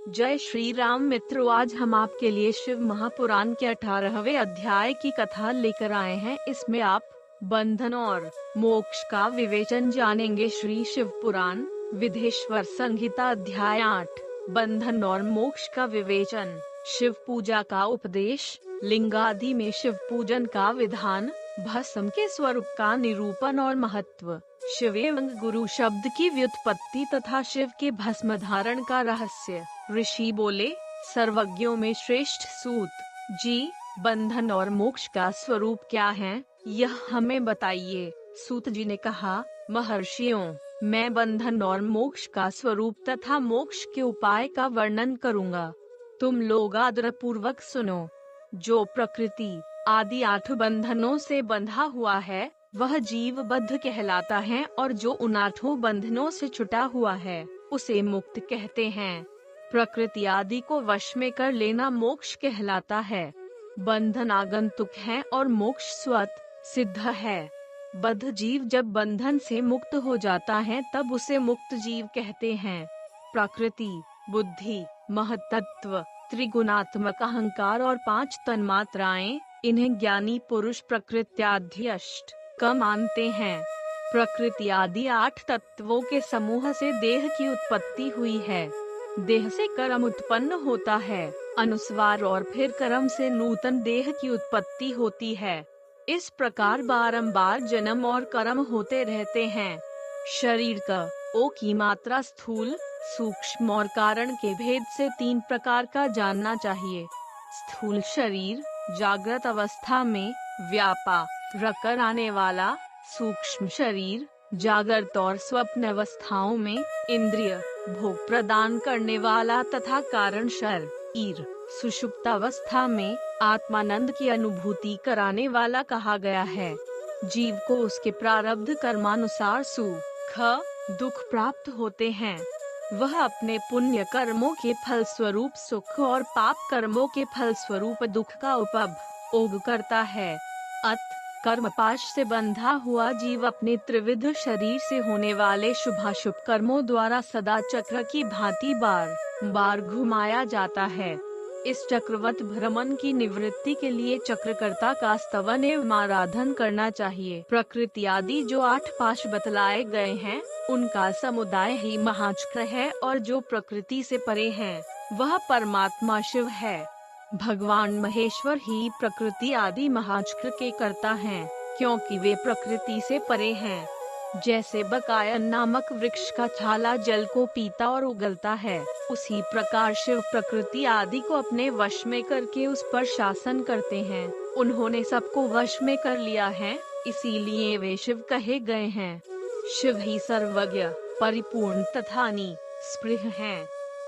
जय श्री राम मित्रों, आज हम आपके लिए शिव महापुराण के 18वें अध्याय की कथा लेकर आए हैं। इसमें आप बंधन और मोक्ष का विवेचन जानेंगे। श्री शिव पुराण विधेश्वर संहिता अध्याय 8, बंधन और मोक्ष का विवेचन। शिव पूजा का उपदेश, लिंगादि में शिव पूजन का विधान, भस्म के स्वरूप का निरूपण और महत्व, शिव एवं गुरु शब्द की व्युत्पत्ति तथा शिव के भस्म धारण का रहस्य। ऋषि बोले, सर्वज्ञों में श्रेष्ठ सूत जी, बंधन और मोक्ष का स्वरूप क्या है, यह हमें बताइए। सूत जी ने कहा, महर्षियों, मैं बंधन और मोक्ष का स्वरूप तथा मोक्ष के उपाय का वर्णन करूंगा। तुम लोग आदर पूर्वक सुनो। जो प्रकृति आदि 8 बंधनों से बंधा हुआ है वह जीव बद्ध कहलाता है, और जो उन 8 बंधनों से छुटा हुआ है उसे मुक्त कहते हैं। प्रकृति आदि को वश में कर लेना मोक्ष कहलाता है। बंधन आगंतुक है और मोक्ष स्वत सिद्ध है। बद्ध जीव जब बंधन से मुक्त हो जाता है तब उसे मुक्त जीव कहते हैं। प्रकृति, बुद्धि, महतत्व, त्रिगुणात्मक अहंकार और 5 तन्मात्राएं, इन्हें ज्ञानी पुरुष प्रकृत्याध्यष्ट का मानते हैं। प्रकृति आदि 8 तत्वों के समूह से देह की उत्पत्ति हुई है। देह से कर्म उत्पन्न होता है, अनुस्वार और फिर कर्म से नूतन देह की उत्पत्ति होती है। इस प्रकार बारंबार जन्म और कर्म होते रहते हैं। शरीर का ओ की मात्रा स्थूल, सूक्ष्म और कारण के भेद से 3 प्रकार का जानना चाहिए। स्थूल शरीर जागृत अवस्था में व्यापा रकर आने वाला, सूक्ष्म शरीर जागृत और स्वप्न अवस्थाओं में इंद्रिय भोग प्रदान करने वाला, तथा कारण शरीर सुषुप्तावस्था में आत्मानंद की अनुभूति कराने वाला कहा गया है। जीव को उसके प्रारब्ध कर्मानुसार सुख दुख प्राप्त होते हैं। वह अपने पुण्य कर्मों के फल स्वरूप सुख और पाप कर्मों के फल स्वरूप दुख का उपभोग करता है। अत कर्म पाश से बंधा हुआ जीव अपने त्रिविध शरीर से होने वाले शुभाशुभ कर्मों द्वारा सदा चक्र की भांति बार बार घुमाया जाता है। इस चक्रवत भ्रमण की निवृत्ति के लिए चक्रकर्ता का स्तवन एवं आराधन करना चाहिए। प्रकृति आदि जो 8 पाश बतलाए गए हैं उनका समुदाय ही महाचक्र है, और जो प्रकृति से परे है वह परमात्मा शिव है। भगवान महेश्वर ही प्रकृति आदि महाचक्र के कर्ता हैं, क्योंकि वे प्रकृति से परे हैं। जैसे बकायन नामक वृक्ष का छाला जल को पीता और उगलता है, उसी प्रकार शिव प्रकृति आदि को अपने वश में करके उस पर शासन करते हैं। उन्होंने सबको वश में कर लिया है, इसीलिए वे शिव कहे गए हैं। शिव ही सर्वज्ञ, परिपूर्ण तथा निस्पृह हैं।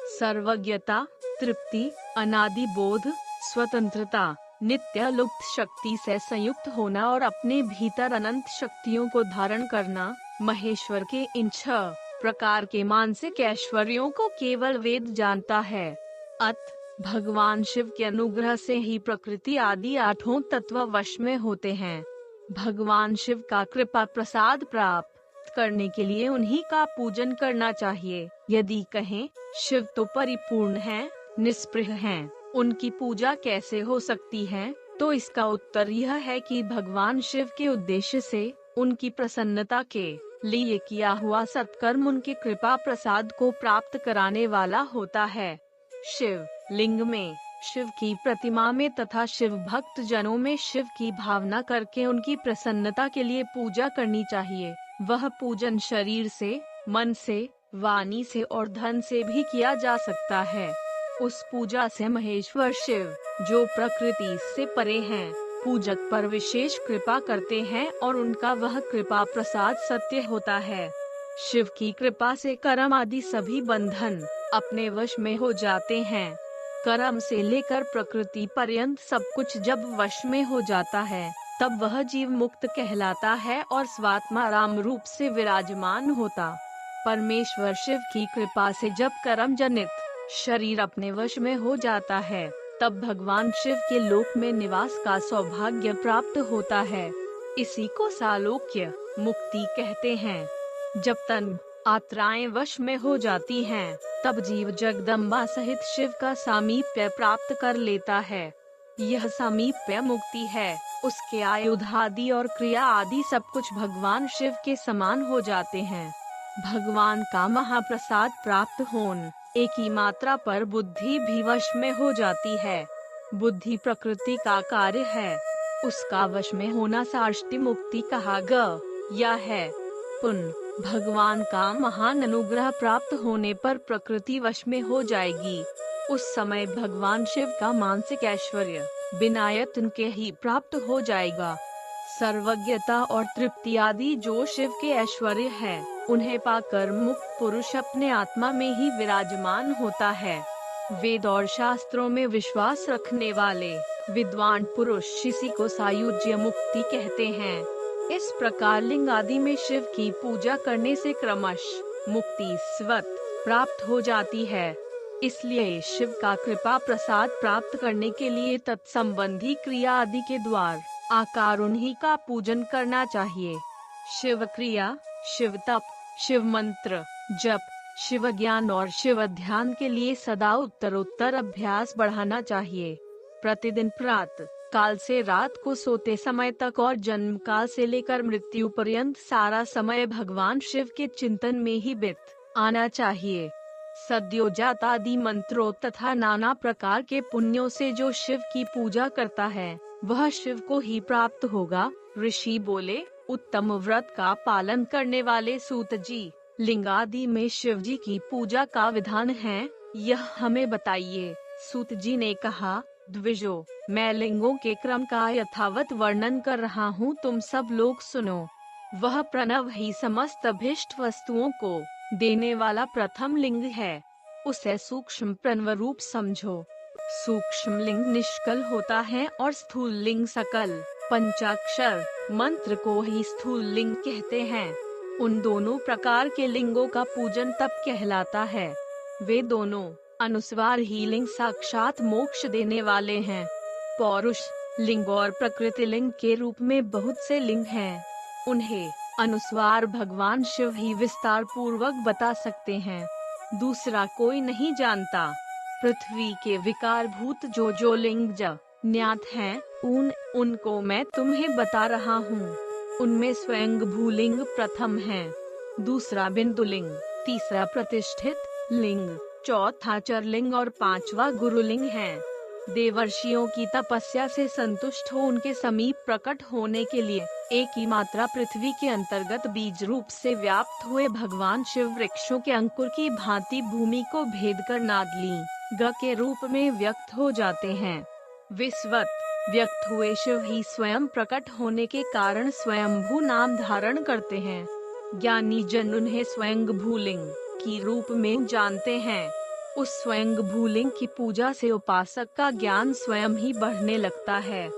सर्वज्ञता, तृप्ति, अनादि बोध, स्वतंत्रता, नित्य लुप्त शक्ति से संयुक्त होना और अपने भीतर अनंत शक्तियों को धारण करना, महेश्वर के इन 6 प्रकार के मानसिक ऐश्वर्यों को केवल वेद जानता है। अत भगवान शिव के अनुग्रह से ही प्रकृति आदि 8 तत्व वश में होते हैं। भगवान शिव का कृपा प्रसाद प्राप्त करने के लिए उन्हीं का पूजन करना चाहिए। यदि कहें शिव तो परिपूर्ण हैं, निस्पृह हैं, उनकी पूजा कैसे हो सकती है, तो इसका उत्तर यह है कि भगवान शिव के उद्देश्य से उनकी प्रसन्नता के लिए किया हुआ सत्कर्म उनके कृपा प्रसाद को प्राप्त कराने वाला होता है। शिव लिंग में शिव की प्रतिमा में तथा शिव भक्त जनों में शिव की भावना करके उनकी प्रसन्नता के लिए पूजा करनी चाहिए। वह पूजन शरीर से, मन से, वाणी से और धन से भी किया जा सकता है। उस पूजा से महेश्वर शिव, जो प्रकृति से परे हैं, पूजक पर विशेष कृपा करते हैं और उनका वह कृपा प्रसाद सत्य होता है। शिव की कृपा से कर्म आदि सभी बंधन अपने वश में हो जाते हैं। कर्म से लेकर प्रकृति पर्यंत सब कुछ जब वश में हो जाता है तब वह जीव मुक्त कहलाता है और स्वात्मा राम रूप से विराजमान होता। परमेश्वर शिव की कृपा से जब कर्म जनित शरीर अपने वश में हो जाता है तब भगवान शिव के लोक में निवास का सौभाग्य प्राप्त होता है। इसी को सालोक्य मुक्ति कहते हैं। जब तन आत्राएं वश में हो जाती हैं, तब जीव जगदम्बा सहित शिव का सामीप्य प्राप्त कर लेता है। यह सामीप्य मुक्ति है। उसके आयुध आदि और क्रिया आदि सब कुछ भगवान शिव के समान हो जाते हैं। भगवान का महाप्रसाद प्राप्त होने एक ही मात्रा पर बुद्धि भी वश में हो जाती है। बुद्धि प्रकृति का कार्य है, उसका वश में होना साष्टी मुक्ति कहा गया है। भगवान का महान अनुग्रह प्राप्त होने पर प्रकृति वश में हो जाएगी। उस समय भगवान शिव का मानसिक ऐश्वर्य बिना यत्न के ही प्राप्त हो जाएगा। सर्वज्ञता और तृप्ति आदि जो शिव के ऐश्वर्य है, उन्हें पाकर मुक्त पुरुष अपने आत्मा में ही विराजमान होता है। वेद और शास्त्रों में विश्वास रखने वाले विद्वान पुरुष इसी को सायुज्य मुक्ति कहते हैं। इस प्रकार लिंग आदि में शिव की पूजा करने से क्रमश मुक्ति स्वत प्राप्त हो जाती है। इसलिए शिव का कृपा प्रसाद प्राप्त करने के लिए तत्संबंधी क्रिया आदि के द्वार आकार उन्हीं का पूजन करना चाहिए। शिव क्रिया, शिव तप, शिव मंत्र जप, शिव ज्ञान और शिव ध्यान के लिए सदा उत्तरोत्तर अभ्यास बढ़ाना चाहिए। प्रतिदिन प्रातः काल से रात को सोते समय तक और जन्म काल से लेकर मृत्यु पर्यंत सारा समय भगवान शिव के चिंतन में ही बीत आना चाहिए। सद्योजात आदि मंत्रों तथा नाना प्रकार के पुण्यों से जो शिव की पूजा करता है, वह शिव को ही प्राप्त होगा। ऋषि बोले, उत्तम व्रत का पालन करने वाले सूत जी, लिंग आदि में शिव जी की पूजा का विधान है, यह हमें बताइए। सूत जी ने कहा, द्विजो, मैं लिंगों के क्रम का यथावत वर्णन कर रहा हूँ, तुम सब लोग सुनो। वह प्रणव ही समस्त अभिष्ट वस्तुओं को देने वाला प्रथम लिंग है, उसे सूक्ष्म प्रणव रूप समझो। सूक्ष्म लिंग निष्कल होता है और स्थूल लिंग सकल। पंचाक्षर मंत्र को ही स्थूल लिंग कहते हैं। उन दोनों प्रकार के लिंगों का पूजन तप कहलाता है। वे दोनों अनुस्वार ही लिंग साक्षात मोक्ष देने वाले हैं। पौरुष लिंग और प्रकृति लिंग के रूप में बहुत से लिंग हैं। उन्हें अनुस्वार भगवान शिव ही विस्तार पूर्वक बता सकते हैं, दूसरा कोई नहीं जानता। पृथ्वी के विकार भूत जो लिंग ज्ञात हैं, उनको मैं तुम्हें बता रहा हूँ। उनमें स्वयं भूलिंग प्रथम है, दूसरा बिंदुलिंग, तीसरा प्रतिष्ठित लिंग, चौथा चरलिंग और पांचवा गुरुलिंग है। देवर्षियों की तपस्या से संतुष्ट हो उनके समीप प्रकट होने के लिए एक ही मात्रा पृथ्वी के अंतर्गत बीज रूप से व्याप्त हुए भगवान शिव वृक्षों के अंकुर की भांति भूमि को भेद कर नादली ग के रूप में व्यक्त हो जाते हैं। विस्वत व्यक्त हुए शिव ही स्वयं प्रकट होने के कारण स्वयंभू नाम धारण करते हैं। ज्ञानी जन उन्हें स्वयं भूलिंग की रूप में जानते हैं। उस स्वयं भूलिंग की पूजा से उपासक का ज्ञान स्वयं ही बढ़ने लगता है।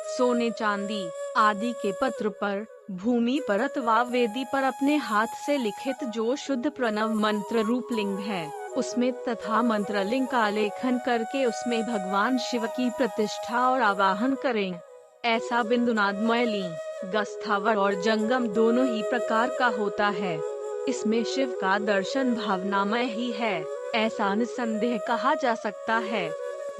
सोने चांदी आदि के पत्र पर, भूमि पर अथवा वेदी पर अपने हाथ से लिखित जो शुद्ध प्रणव मंत्र रूप लिंग है, उसमें तथा मंत्र लिंग का लेखन करके उसमें भगवान शिव की प्रतिष्ठा और आवाहन करें। ऐसा बिंदुनादमय लिंग स्थावर और जंगम दोनों ही प्रकार का होता है। इसमें शिव का दर्शन भावनामय ही है, ऐसा निसंदेह कहा जा सकता है।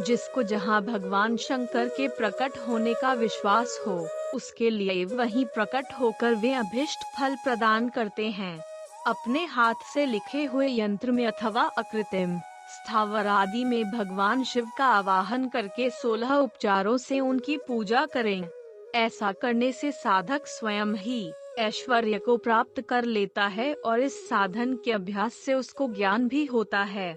जिसको जहाँ भगवान शंकर के प्रकट होने का विश्वास हो, उसके लिए वहीं प्रकट होकर वे अभिष्ट फल प्रदान करते हैं। अपने हाथ से लिखे हुए यंत्र में अथवा अकृत्रिम स्थावर आदि में भगवान शिव का आवाहन करके 16 उपचारों से उनकी पूजा करें। ऐसा करने से साधक स्वयं ही ऐश्वर्य को प्राप्त कर लेता है और इस साधन के अभ्यास से उसको ज्ञान भी होता है।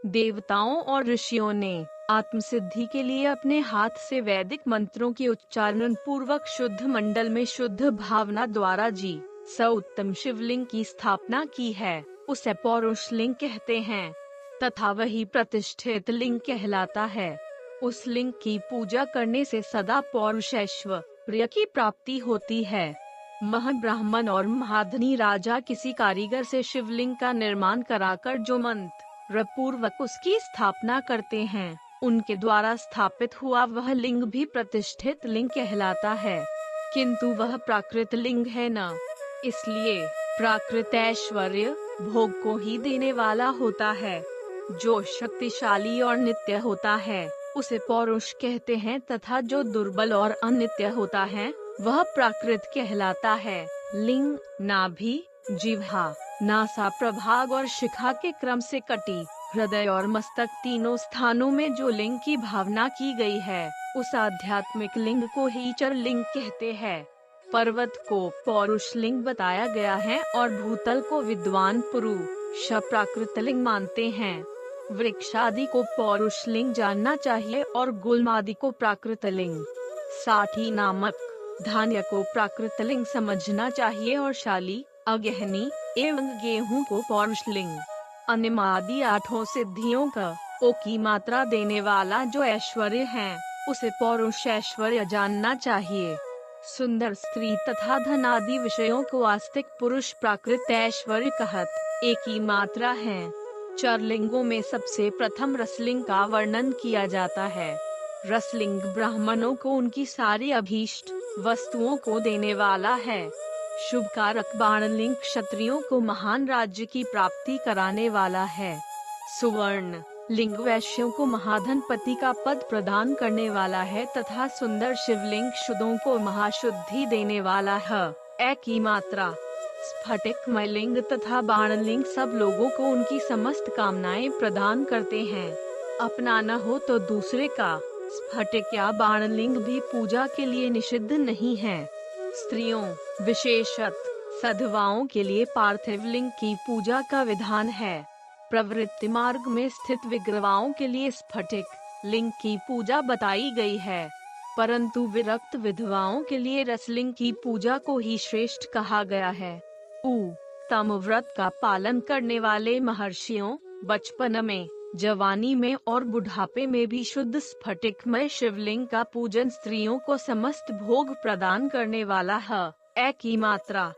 देवताओं और ऋषियों ने आत्मसिद्धि के लिए अपने हाथ से वैदिक मंत्रों के उच्चारण पूर्वक शुद्ध मंडल में शुद्ध भावना द्वारा जी उत्तम शिवलिंग की स्थापना की है, उसे पौरुष लिंग कहते हैं तथा वही प्रतिष्ठित लिंग कहलाता है। उस लिंग की पूजा करने से सदा पौरुषैश्वर्य की प्राप्ति होती है। महाब्राह्मण और महाधनी राजा किसी कारीगर से शिवलिंग का निर्माण कराकर जो मंत्र पूर्वक उसकी स्थापना करते हैं, उनके द्वारा स्थापित हुआ वह लिंग भी प्रतिष्ठित लिंग कहलाता है, किंतु वह प्राकृत लिंग है न, इसलिए प्राकृत ऐश्वर्य भोग को ही देने वाला होता है। जो शक्तिशाली और नित्य होता है उसे पौरुष कहते हैं तथा जो दुर्बल और अनित्य होता है वह प्राकृत कहलाता है। लिंग नाभि, जिह्वा, नासा प्रभाग और शिखा के क्रम से कटी, हृदय और मस्तक तीनों स्थानों में जो लिंग की भावना की गई है उस आध्यात्मिक लिंग को ही चर लिंग कहते हैं। पर्वत को पौरुष लिंग बताया गया है और भूतल को विद्वान पुरुष प्राकृत लिंग मानते हैं। वृक्ष आदि को पौरुष लिंग जानना चाहिए और गुल्म आदि को प्राकृत लिंग। साठी नामक धान्य को प्राकृत लिंग समझना चाहिए और शाली, अगहनी एवं गेहूं को पौरुष लिंग। अनिमादि 8 सिद्धियों का ओ की मात्रा देने वाला जो ऐश्वर्य है उसे पौरुष ऐश्वर्य जानना चाहिए। सुंदर स्त्री तथा धन आदि विषयों को आस्तिक पुरुष प्राकृत ऐश्वर्य कहत एक ही मात्रा है। चरलिंगों में सबसे प्रथम रसलिंग का वर्णन किया जाता है। रसलिंग ब्राह्मणों को उनकी सारी अभीष्ट वस्तुओं को देने वाला है। शुभ कारक बाणलिंग क्षत्रियों को महान राज्य की प्राप्ति कराने वाला है। सुवर्ण लिंग वैश्यों को महाधनपति का पद प्रदान करने वाला है तथा सुंदर शिवलिंग शुद्धों को महाशुद्धि देने वाला है। एक ही मात्रा स्फटिकमय लिंग तथा बाणलिंग सब लोगों को उनकी समस्त कामनाएं प्रदान करते हैं। अपना न हो तो दूसरे का स्फटिक या बाणलिंग भी पूजा के लिए निषिद्ध नहीं है। स्त्रियों विशेषत सधवाओं के लिए पार्थिव लिंग की पूजा का विधान है। प्रवृत्ति मार्ग में स्थित विग्रवाओं के लिए स्फटिक लिंग की पूजा बताई गई है, परंतु विरक्त विधवाओं के लिए रसलिंग की पूजा को ही श्रेष्ठ कहा गया है। तम व्रत का पालन करने वाले महर्षियों बचपन में, जवानी में और बुढ़ापे में भी शुद्ध स्फटिकमय शिवलिंग का पूजन स्त्रियों को समस्त भोग प्रदान करने वाला है। एक ही मात्रा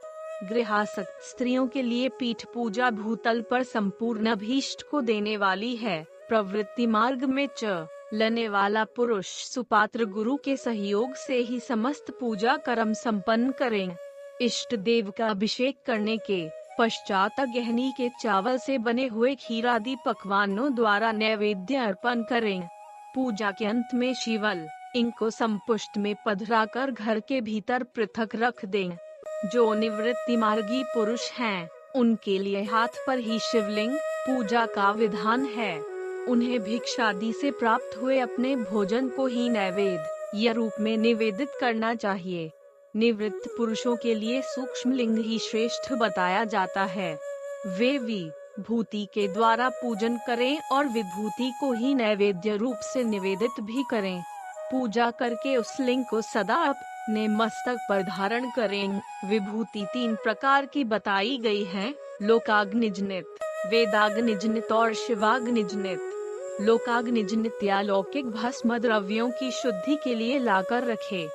गृहासक्त स्त्रियों के लिए पीठ पूजा भूतल पर संपूर्ण अभीष्ट को देने वाली है। प्रवृत्ति मार्ग में चलने वाला पुरुष सुपात्र गुरु के सहयोग से ही समस्त पूजा कर्म संपन्न करें। इष्ट देव का अभिषेक करने के पश्चात गहनी के चावल से बने हुए खीर आदि पकवानों द्वारा नैवेद्य अर्पण करें। पूजा के अंत में शिवल इनको संपुष्ट में पधराकर घर के भीतर पृथक रख दें। जो निवृत्ति मार्गी पुरुष हैं, उनके लिए हाथ पर ही शिवलिंग पूजा का विधान है। उन्हें भिक्षादि से प्राप्त हुए अपने भोजन को ही नैवेद्य रूप में निवेदित करना चाहिए। निवृत्त पुरुषों के लिए सूक्ष्म लिंग ही श्रेष्ठ बताया जाता है। वे विभूति के द्वारा पूजन करें और विभूति को ही नैवेद्य रूप से निवेदित भी करें। पूजा करके उस लिंग को सदा अपने मस्तक पर धारण करें। विभूति 3 प्रकार की बताई गई है: लोकाग्निजनित, वेदाग्निजनित और शिवाग्निजनित। लोकाग्निजनित या लौकिक भस्म द्रव्यों की शुद्धि के लिए लाकर रखे।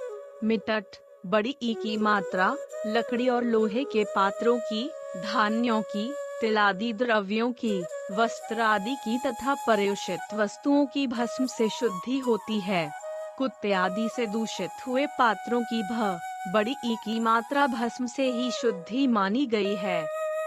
मिटट बड़ी ई की मात्रा लकड़ी और लोहे के पात्रों की, धान्यों की, तिल आदि द्रव्यों की, वस्त्र आदि की तथा पर्युषित वस्तुओं की भस्म से शुद्धि होती है। कुत्ते आदि से दूषित हुए पात्रों की बड़ी ई की मात्रा भस्म से ही शुद्धि मानी गई है।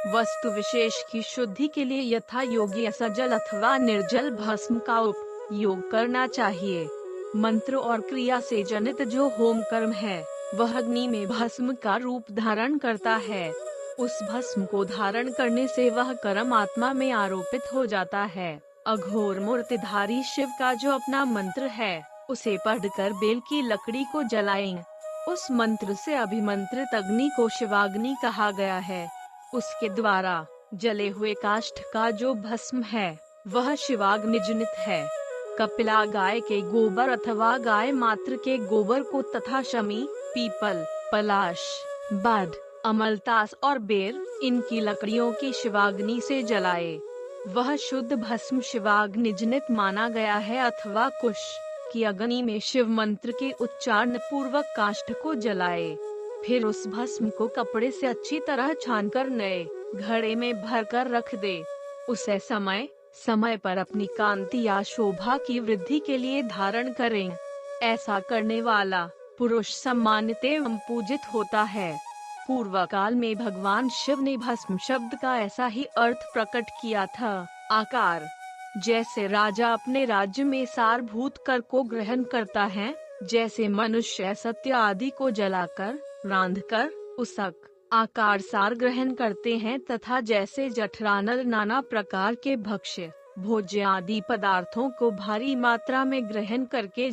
वस्तु विशेष की शुद्धि के लिए यथा योग्य सजल अथवा निर्जल भस्म का उपयोग करना चाहिए। मंत्र और क्रिया से जनित जो होम कर्म है वह अग्नि में भस्म का रूप धारण करता है। उस भस्म को धारण करने से वह कर्म आत्मा में आरोपित हो जाता है। अघोर मूर्तिधारी शिव का जो अपना मंत्र है उसे पढ़कर बेल की लकड़ी को जलाएं। उस मंत्र से अभिमंत्रित अग्नि को शिवाग्नि कहा गया है। उसके द्वारा जले हुए काष्ठ का जो भस्म है वह शिवाग्निजनित है। कपिला गाय के गोबर अथवा गाय मात्र के गोबर को तथा शमी, पीपल, पलाश, बाढ़, अमलतास और बेर इनकी लकड़ियों की शिवाग्नि से जलाए। वह शुद्ध भस्म शिवाग्निजनित माना गया है। अथवा कुश की अग्नि में शिव मंत्र के उच्चारण पूर्वक काष्ठ को जलाए। फिर उस भस्म को कपड़े से अच्छी तरह छानकर नए घड़े में भरकर रख दे। उसे समय समय पर अपनी कांति या शोभा की वृद्धि के लिए धारण करें। ऐसा करने वाला पुरुष सम्मानित एवं पूजित होता है। पूर्व काल में भगवान शिव ने भस्म शब्द का ऐसा ही अर्थ प्रकट किया था। आकार, जैसे राजा अपने राज्य में सारभूत कर को ग्रहण करता है, जैसे मनुष्य सत्य आदि को जलाकर, रांधकर, उसक, आकार सार ग्रहण करते हैं, तथा जैसे जठरानल नाना प्रकार के भक्ष्य, भोज्य आदि पदार्थों को भारी मात्रा में ग्रहण करके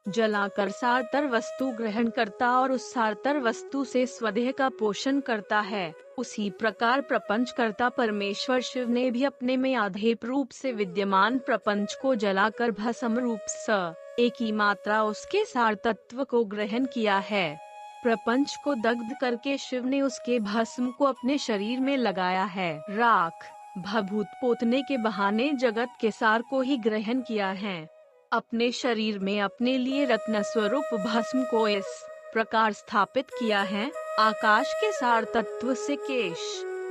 जलाकर सारतर वस्तु ग्रहण करता और उस सारतर वस्तु से स्वदेह का पोषण करता है, उसी प्रकार प्रपंच करता परमेश्वर शिव ने भी अपने में आधेय रूप से विद्यमान प्रपंच को जलाकर भस्म रूप स एक ही मात्रा उसके सार तत्व को ग्रहण किया है। प्रपंच को दग्ध करके शिव ने उसके भस्म को अपने शरीर में लगाया है। राख, भभूत पोतने के बहाने जगत के सार को ही ग्रहण किया है। अपने शरीर में अपने लिए रत्न स्वरूप भस्म को इस प्रकार स्थापित किया है। आकाश के सार तत्व से केश,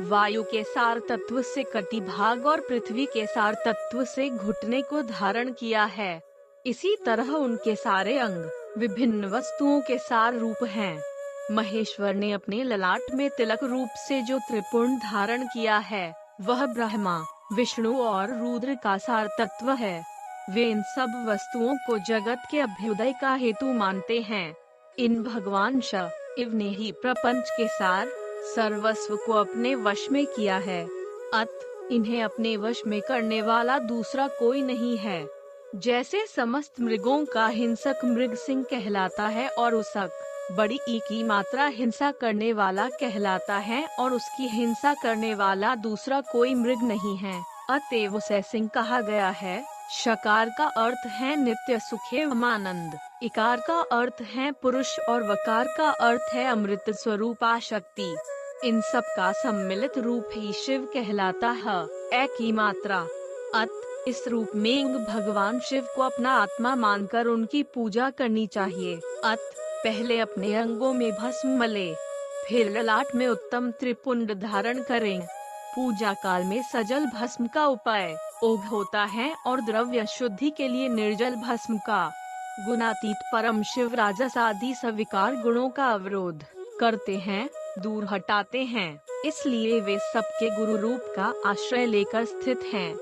वायु के सार तत्व से कटिभाग और पृथ्वी के सार तत्व से घुटने को धारण किया है। इसी तरह उनके सारे अंग विभिन्न वस्तुओं के सार रूप हैं। महेश्वर ने अपने ललाट में तिलक रूप से जो त्रिपुंड धारण किया है, वह ब्रह्मा, विष्णु और रुद्र का सार तत्व है। वे इन सब वस्तुओं को जगत के अभ्युदय का हेतु मानते हैं। इन भगवान शिव ने ही प्रपंच के सार सर्वस्व को अपने वश में किया है। अत इन्हें अपने वश में करने वाला दूसरा कोई नहीं है। जैसे समस्त मृगों का हिंसक मृग सिंह कहलाता है और उसक बड़ी ई की मात्रा हिंसा करने वाला कहलाता है और उसकी हिंसा करने वाला दूसरा कोई मृग नहीं है, अतएव उसे सिंह कहा गया है। शकार का अर्थ है नित्य सुख एवं आनंद, इकार का अर्थ है पुरुष और वकार का अर्थ है अमृत स्वरूपा शक्ति। इन सब का सम्मिलित रूप ही शिव कहलाता है, एक ही मात्रा। अत इस रूप में भगवान शिव को अपना आत्मा मानकर उनकी पूजा करनी चाहिए। अत पहले अपने अंगों में भस्म मले, फिर ललाट में उत्तम त्रिपुंड धारण करें। पूजा काल में सजल भस्म का उपाय ओघ होता है और द्रव्य शुद्धि के लिए निर्जल भस्म का। गुणातीत परम शिव राजस आदि सविकार गुणों का अवरोध करते हैं, दूर हटाते हैं, इसलिए वे सबके गुरु रूप का आश्रय लेकर स्थित हैं।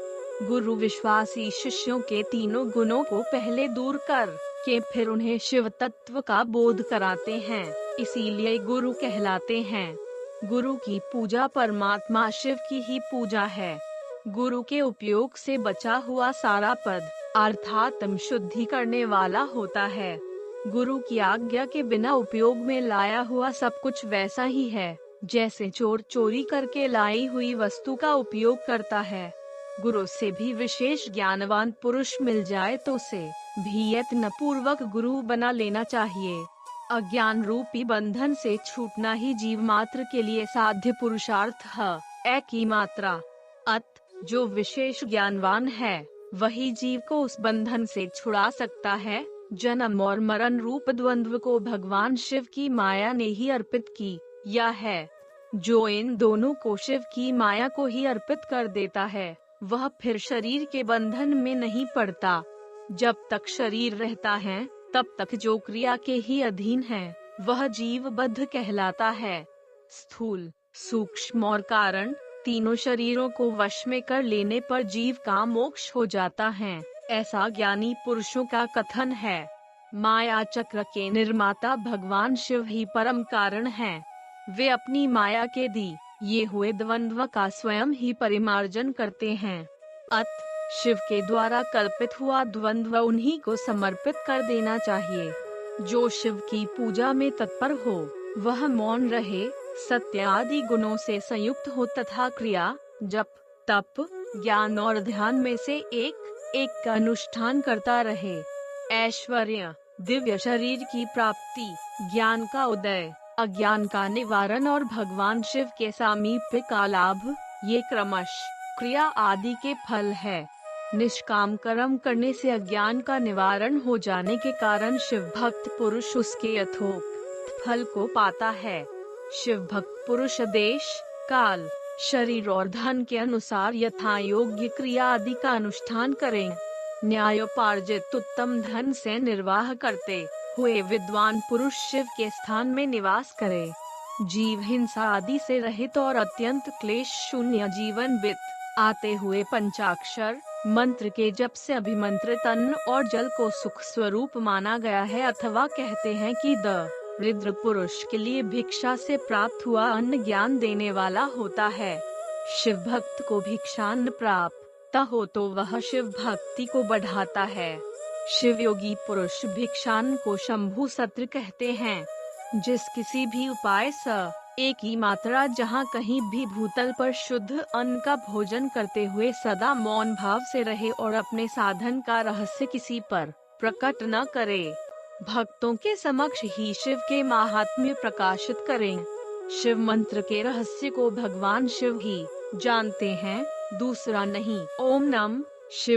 गुरु विश्वासी शिष्यों के तीनों गुणों को पहले दूर कर के फिर उन्हें शिव तत्व का बोध कराते हैं, इसीलिए गुरु कहलाते हैं। गुरु की पूजा परमात्मा शिव की ही पूजा है। गुरु के उपयोग से बचा हुआ सारा पद अर्थात शुद्धि करने वाला होता है। गुरु की आज्ञा के बिना उपयोग में लाया हुआ सब कुछ वैसा ही है जैसे चोर चोरी करके लाई हुई वस्तु का उपयोग करता है। गुरु से भी विशेष ज्ञानवान पुरुष मिल जाए तो उसे भी यत्न पूर्वक गुरु बना लेना चाहिए। अज्ञान रूपी बंधन से छूटना ही जीव मात्र के लिए साध्य पुरुषार्थ है, एक ही मात्रा। अत जो विशेष ज्ञानवान है वही जीव को उस बंधन से छुड़ा सकता है। जन्म और मरण रूप द्वंद्व को भगवान शिव की माया ने ही अर्पित किया है। जो इन दोनों को शिव की माया को ही अर्पित कर देता है वह फिर शरीर के बंधन में नहीं पड़ता। जब तक शरीर रहता है तब तक जो क्रिया के ही अधीन है वह जीवबद्ध कहलाता है। स्थूल, सूक्ष्म और कारण तीनों शरीरों को वश में कर लेने पर जीव का मोक्ष हो जाता है, ऐसा ज्ञानी पुरुषों का कथन है। माया चक्र के निर्माता भगवान शिव ही परम कारण हैं। वे अपनी माया के दिए हुए द्वंद्व का स्वयं ही परिमार्जन करते हैं। अत शिव के द्वारा कल्पित हुआ द्वंद्व उन्हीं को समर्पित कर देना चाहिए। जो शिव की पूजा में तत्पर हो वह मौन रहे, सत्य आदि गुणों से संयुक्त हो तथा क्रिया, जप, तप, ज्ञान और ध्यान में से एक एक का अनुष्ठान करता रहे। ऐश्वर्य, दिव्य शरीर की प्राप्ति, ज्ञान का उदय, अज्ञान का निवारण और भगवान शिव के सामीप्य का लाभ, ये क्रमश क्रिया आदि के फल है। निष्काम कर्म करने से अज्ञान का निवारण हो जाने के कारण शिव भक्त पुरुष उसके यथोक्त फल को पाता है। शिव भक्त पुरुष देश, काल, शरीर और धन के अनुसार यथा योग्य क्रिया आदि का अनुष्ठान करें। न्यायोपार्जित उत्तम धन से निर्वाह करते हुए विद्वान पुरुष शिव के स्थान में निवास करे। जीव हिंसा आदि से रहित और अत्यंत क्लेश शून्य जीवन बीत आते हुए पंचाक्षर मंत्र के जप से अभिमंत्रित अन्न और जल को सुख स्वरूप माना गया है, अथवा कहते हैं कि रुद्र पुरुष के लिए भिक्षा से प्राप्त हुआ अन्न ज्ञान देने वाला होता है। शिव भक्त को भिक्षान्न प्राप्त हो तो वह शिव भक्ति को बढ़ाता है। शिव योगी पुरुष भिक्षान्न को शंभु सत्र कहते हैं। जिस किसी भी उपाय से एक ही मात्रा जहाँ कहीं भी भूतल पर शुद्ध अन्न का भोजन करते हुए सदा मौन भाव से रहे और अपने साधन का रहस्य किसी पर प्रकट न करे, भक्तों के समक्ष ही शिव के महात्म्य प्रकाशित करें। शिव मंत्र के रहस्य को भगवान शिव ही जानते हैं, दूसरा नहीं। ओम नमः शिवाय।